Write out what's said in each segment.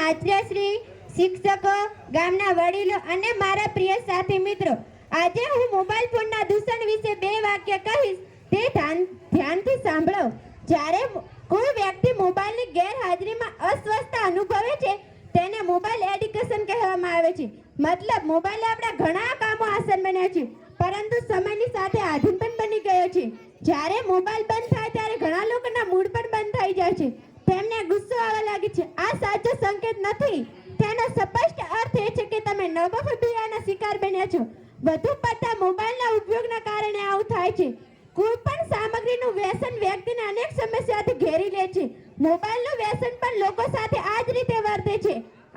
આચાર્યશ્રી, શિક્ષકો, ગામના વડીલો અને મારા પ્રિય સાથી મિત્રો, આજે હું મોબાઈલ ફોનના દૂષણ વિશે 2 વાક્ય કહીશ, તે ધ્યાનથી સાંભળો. જ્યારે કોઈ વ્યક્તિ મોબાઈલની ગેરહાજરીમાં અસ્વસ્થતા અનુભવે છે તેને મોબાઈલ એડિક્શન કહેવામાં આવે છે. મતલબ મોબાઈલ આપણા ઘણા કામો આસાન બનાવે છે, પરંતુ સમયની સાથે આધીન પણ બની ગયો છે. જ્યારે મોબાઈલ બંધ થાય ત્યારે ઘણા લોકોના મૂડ પણ બંધ થઈ જાય છે, તેમને ગુસ્સો આવવા લાગે છે. આ સાચો સંકેત નથી. તેનો સ્પષ્ટ અર્થ એ છે કે તમે નવોફોબિયાના શિકાર બન્યા છો. વધુ પડતા મોબાઈલના ઉપયોગના કારણે આવું થાય છે. કોઈ પણ સામગ્રીનું વ્યસન વ્યક્તિને અનેક સમસ્યાઓથી ઘેરી લે છે. મોબાઈલનું વ્યસન પણ લોકો સાથે આ જ રીતે વર્તે છે.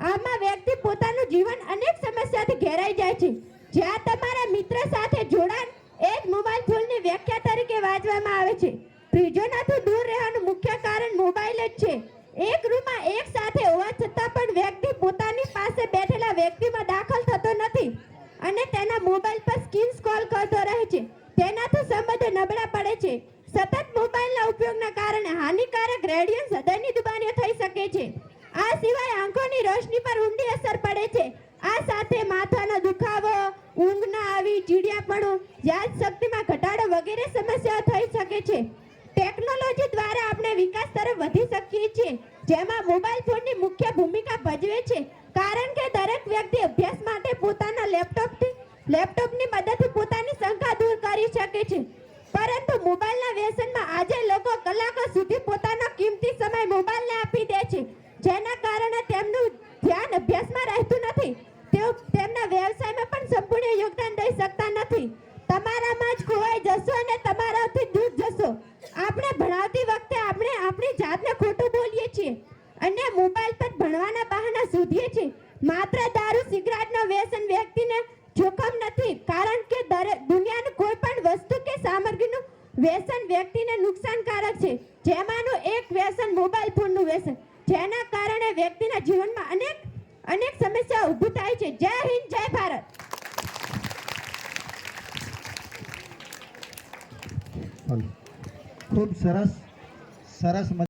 આમાં વ્યક્તિ પોતાનું જીવન અનેક સમસ્યાઓથી ઘેરાઈ જાય છે. જ્યાં તમારા મિત્ર સાથે જોડાણ એ જ મોબાઈલ ફોનની વ્યાખ્યા તરીકે વાંચવામાં આવે છે. પ્રિયજનોથી દૂર રહેવાનું મુખ્ય કારણ મોબાઈલ જ છે. એક રૂમમાં એક સાથે હોવા છતાં પણ વ્યક્તિ પોતાની પાસે બેઠેલા વ્યક્તિમાં દાખલ થતો નથી અને તેના મોબાઈલ પર સ્ક્રીન સ્ક્રોલ કરતો રહે છે. તેનાથી સંબંધો નબળા પડે છે. સતત મોબાઈલના ઉપયોગના કારણે હાનિકારક રેડિયેશન હૃદયની બીમારીઓ થઈ શકે છે. આ સિવાય આંખોની રોશની પર ઊંડી અસર પડે છે. આ સાથે માથાનો દુખાવો, ઊંઘ ન આવી, ચીડિયાપણું, યાદશક્તિમાં ઘટાડો વગેરે સમસ્યાઓ થઈ શકે છે. ટેકનોલોજી દ્વારા આપણે વિકાસ તરફ વધી શકીએ છીએ, જેમાં મોબાઈલ ફોનની મુખ્ય ભૂમિકા ભજવે છે. કારણ કે દરેક વ્યક્તિ અભ્યાસ માટે પોતાના લેપટોપની મદદથી પોતાની શંકા દૂર કરી શકે છે. પરંતુ મોબાઈલના વ્યસનમાં આજે લોકો કલાકો સુધી પોતાનો કિંમતી સમય મોબાઈલને આપી દે છે, જેના કારણે તેમનું ધ્યાન અભ્યાસમાં રહેતું નથી. તેઓ તેમના વ્યવસાયમાં પણ સંપૂર્ણ યોગદાન દઈ શકતા નથી. તમારામાં જ ખોવાઈ જશો અને તમારાથી દૂર જશો. આપણે ભણાવતી વખતે આપણે આપણી જાતને ખોટું બોલીએ છીએ અને મોબાઈલ પર ભણવાના બહાના શોધીએ છીએ. માત્ર દારૂ સિગરેટનો વ્યસન વ્યક્તિને જોખમ નથી, કારણ કે દુનિયાની કોઈ પણ વસ્તુ કે સામગ્રીનું વ્યસન વ્યક્તિને નુકસાનકારક છે. જેમાંનું એક વ્યસન મોબાઈલ ફોનનું વ્યસન, જેના કારણે વ્યક્તિના જીવનમાં અનેક સમસ્યાઓ ઊભી થાય છે. જય હિન્દ, જય ભારત. ખૂબ સરસ